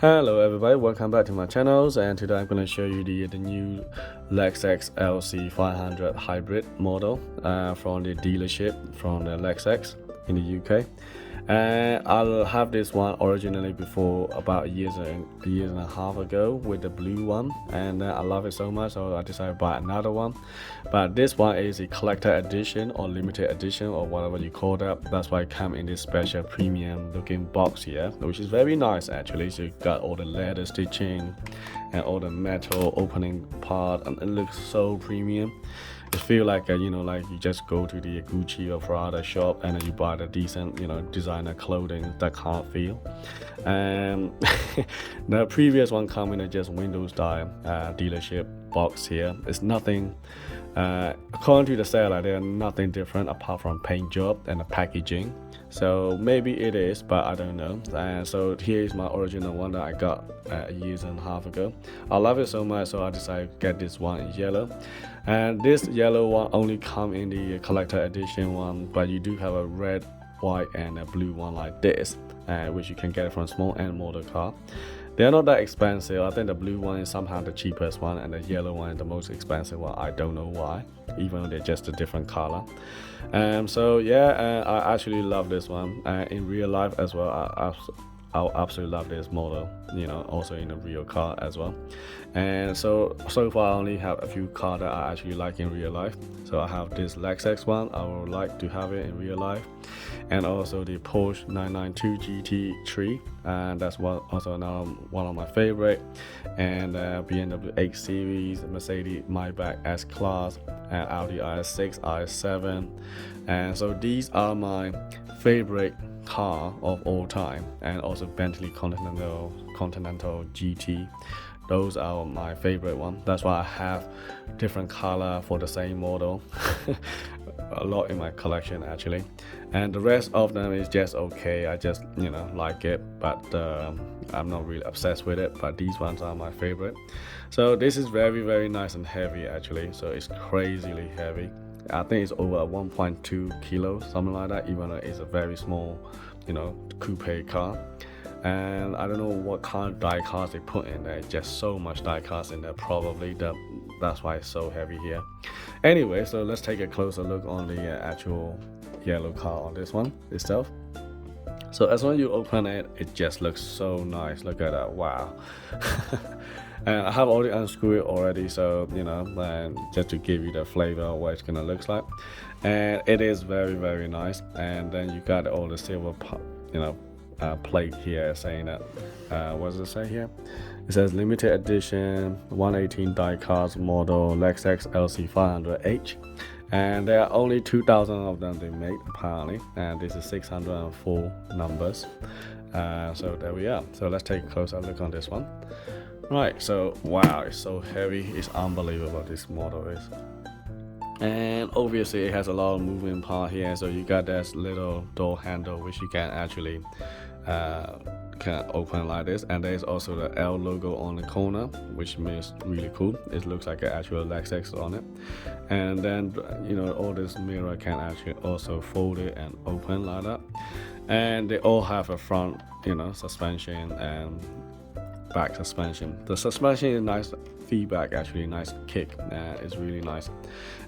Hello everybody, welcome back to my channels, and today I'm going to show you the new Lexus LC500 hybrid model from the dealership from the Lexus in the UK. And I'll have this one originally before about a year and a half ago with the blue one, and I love it so much, so I decided to buy another one. But this one is a collector edition or limited edition or whatever you call that. That's why it comes in this special premium looking box here, which is very nice actually. So you got all the leather stitching and all the metal opening part, and it looks so premium. It feels like like you just go to the Gucci or Prada shop and then you buy the decent designer clothing. That kind of feel. And the previous one come in a just window style dealership box here. It's nothing according to the seller, there's nothing different apart from paint job and the packaging. So maybe it is, but I don't know. And so here is my original one that I got a year and a half ago. I love it so much, so I decided to get this one in yellow. And this yellow one only come in the collector edition one, but you do have a red, white and a blue one like this, which you can get from small and motor car. They're not that expensive. I think the blue one is somehow the cheapest one and the yellow one is the most expensive one. I don't know why, even though they're just a different color. So yeah, I actually love this one in real life as well. I absolutely love this model, also in a real car as well. And so far I only have a few cars that I actually like in real life. So I have this Lexus one, I would like to have it in real life, and also the Porsche 992 GT3, and that's also now one of my favorite. And BMW 8 Series, Mercedes Maybach S-Class, and Audi RS6, RS7. And so these are my favorite car of all time, and also Bentley Continental GT. Those are my favorite one. That's why I have different color for the same model. A lot in my collection actually, and the rest of them is just okay. I just like it, but I'm not really obsessed with it. But these ones are my favorite. So this is very nice and heavy actually. So it's crazily heavy. I think it's over 1.2 kilos, something like that, even though it's a very small, coupe car. And I don't know what kind of die cast they put in there. Just so much die cast in there, probably that's why it's so heavy here. Anyway, so let's take a closer look on the actual yellow car on this one itself. So as when you open it, it just looks so nice. Look at that, wow. And I have already unscrewed it already, so and just to give you the flavor of what it's gonna look like. And it is very nice. And then you got all the silver plate here saying that what does it say here? It says limited edition 118 die-cast model Lexus LC500h, and there are only 2,000 of them they made apparently, and this is 604 numbers. So there we are. So let's take a closer look on this one. Right, so wow, it's so heavy. It's unbelievable, this model is. And obviously it has a lot of moving part here. So you got this little door handle which you can actually can open like this, and there's also the L logo on the corner, which is really cool. It looks like an actual Lexus on it. And then all this mirror can actually also fold it and open like that. And they all have a front suspension and back suspension. The suspension is nice feedback actually, nice kick. It's really nice.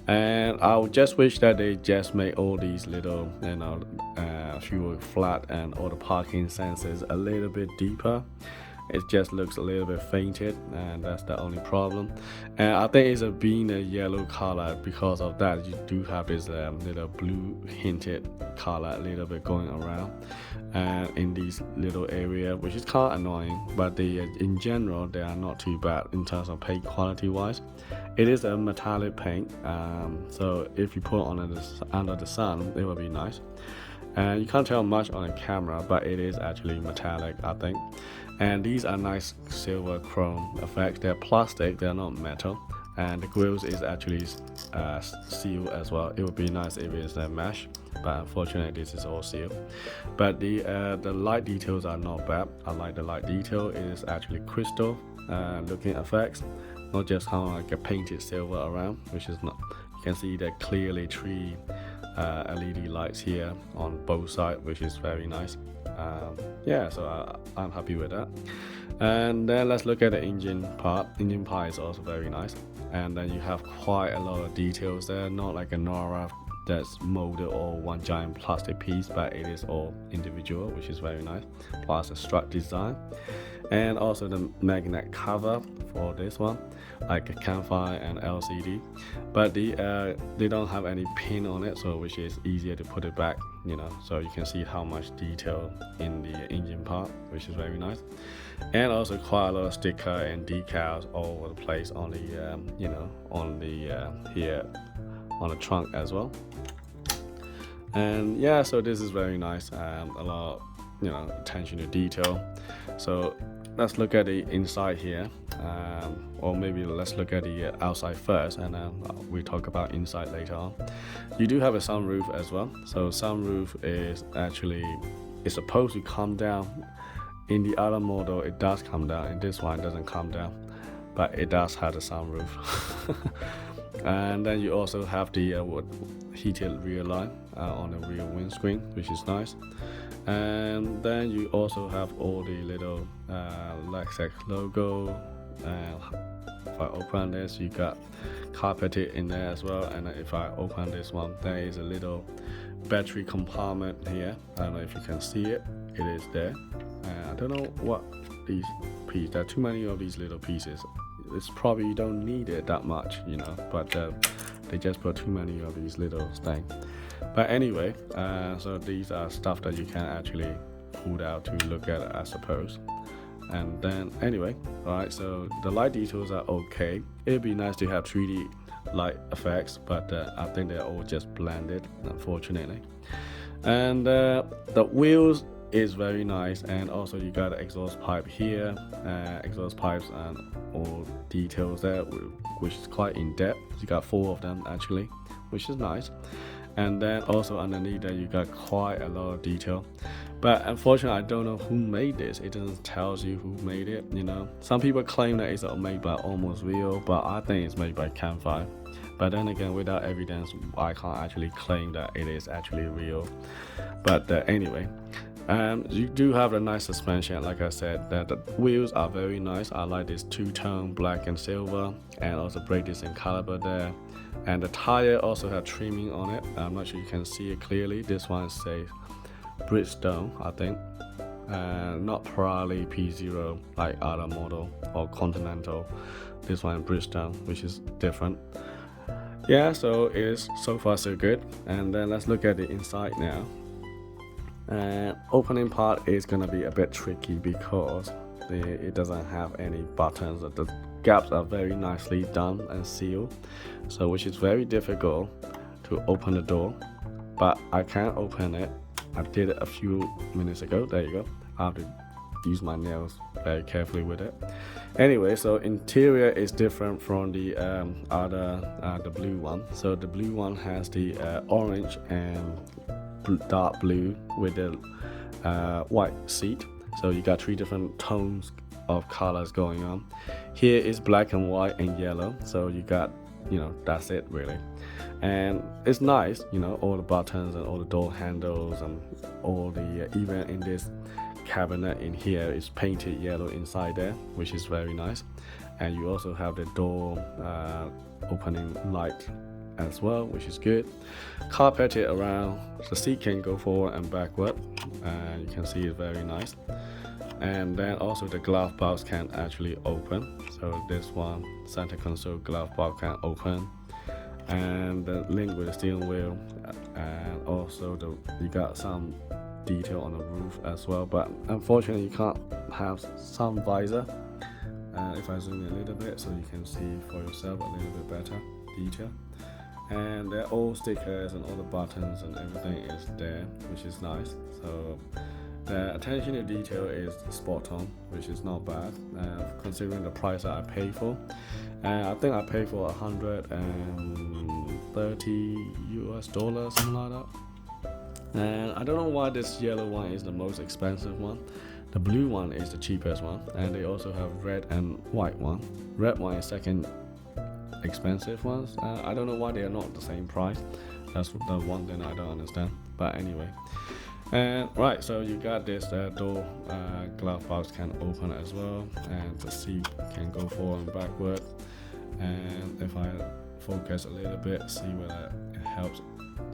And I would just wish that they just make all these little fuel flat and all the parking sensors a little bit deeper. It just looks a little bit fainted, and that's the only problem. And I think it's being a yellow color, because of that you do have this little blue hinted color a little bit going around and in these little area, which is kind of annoying. But in general they are not too bad in terms of paint quality wise. It is a metallic paint, so if you put it on under the sun, it will be nice. And you can't tell much on the camera, but it is actually metallic, I think. And these are nice silver chrome effects. They're plastic, they're not metal. And the grills is actually sealed as well. It would be nice if it's a mesh, but unfortunately this is all sealed. But the light details are not bad. I like the light detail. It is actually crystal looking effects, not just how like a painted silver around, which is not. You can see that clearly 3 LED lights here on both sides, which is very nice. Yeah, so I'm happy with that. And then let's look at the engine part. Engine part is also very nice, and then you have quite a lot of details there, not like a Norev that's molded all one giant plastic piece, but it is all individual, which is very nice, plus the strut design, and also the magnet cover for this one, like a Keng Fai and LCD, but they don't have any pin on it, so which is easier to put it back, you know, so you can see how much detail in the engine part, which is very nice. And also quite a lot of sticker and decals all over the place on the you know, on the here on the trunk as well. And yeah, so this is very nice, a lot of, you know, attention to detail. So let's look at the inside here, or maybe let's look at the outside first, and then we talk about inside later on. You do have a sunroof as well, so sunroof is actually, it's supposed to come down. In the other model it does come down, in this one it doesn't come down, but it does have a sunroof. And then you also have the heated rear line on the rear windscreen, which is nice. And then you also have all the little Lexus logo. If I open this, you got carpeted in there as well. And if I open this one, there is a little battery compartment here. I don't know if you can see it. It is there. I don't know what these pieces. There are too many of these little pieces. It's probably you don't need it that much, you know, but they just put too many of these little things. But anyway, so these are stuff that you can actually pull out to look at, I suppose. And then anyway, alright, so the light details are okay. It'd be nice to have 3D light effects, but I think they're all just blended, unfortunately. And the wheels is very nice, and also you got an exhaust pipe here, exhaust pipes and all details there, which is quite in depth. You got 4 of them actually, which is nice. And then also underneath there you got quite a lot of detail, but unfortunately I don't know who made this. It doesn't tell you who made it, you know. Some people claim that it's made by Almost Real, but I think it's made by KengFai. But then again, without evidence, I can't actually claim that it is actually real. But anyway, you do have a nice suspension. Like I said, that the wheels are very nice. I like this two-tone black and silver, and also brake disc caliber there. And the tire also have trimming on it. I'm not sure you can see it clearly. This one says Bridgestone, I think, not Pirelli P0 like other model, or Continental. This one Bridgestone, which is different. Yeah, so it is so far so good. And then let's look at the inside now. Opening part is gonna be a bit tricky because it doesn't have any buttons. The gaps are very nicely done and sealed, so which is very difficult to open the door, but I can open it. I did it a few minutes ago. There you go. I have to use my nails very carefully with it. Anyway, so interior is different from the the blue one. So the blue one has the orange and dark blue with the white seat. So you got 3 different tones of colors going on. Here is black and white and yellow. So you got, you know, that's it really. And it's nice, you know, all the buttons and all the door handles and all the even in this cabinet in here is painted yellow inside there, which is very nice. And you also have the door opening light as well, which is good. Carpeted around, the seat can go forward and backward, and you can see it's very nice. And then also the glove box can actually open. So this one, center console glove box can open, and the link with the steering wheel, and also you got some detail on the roof as well, but unfortunately you can't have some visor. If I zoom in a little bit so you can see for yourself a little bit better detail. And they're all stickers and all the buttons and everything is there, which is nice. So the attention to detail is spot on, which is not bad considering the price that I paid for. I think I paid for $130 US, something like that. And I don't know why this yellow one is the most expensive one. The blue one is the cheapest one, and they also have red and white one. Red one is second expensive ones. I don't know why they are not the same price. That's the one thing I don't understand. But anyway, And right, so you got this door glove box can open as well, and the seat can go forward and backward. And if I focus a little bit, see whether it helps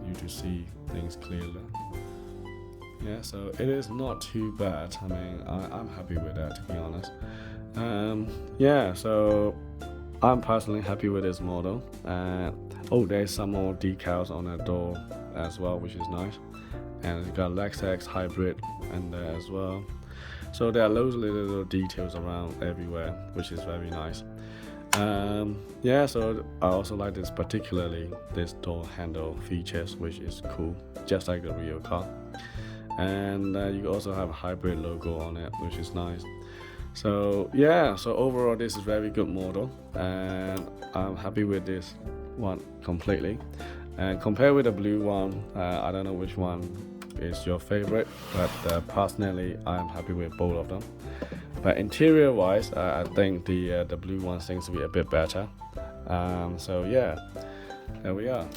you to see things clearly. Yeah, so it is not too bad. I mean, I'm happy with that, to be honest. Yeah, so I'm personally happy with this model. Oh, there's some more decals on the door as well, which is nice. And it's got Lexus hybrid in there as well. So there are loads of little details around everywhere, which is very nice. Yeah, so I also like this, particularly this door handle features, which is cool, just like the real car. And you also have a hybrid logo on it, which is nice. So yeah, so overall this is very good model, and I'm happy with this one completely. And compared with the blue one, I don't know which one is your favorite, but personally I'm happy with both of them. But interior wise, I think the blue one seems to be a bit better. So yeah, there we are.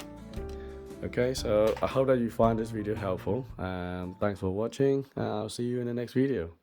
Okay, so I hope that you find this video helpful, and thanks for watching. I'll see you in the next video.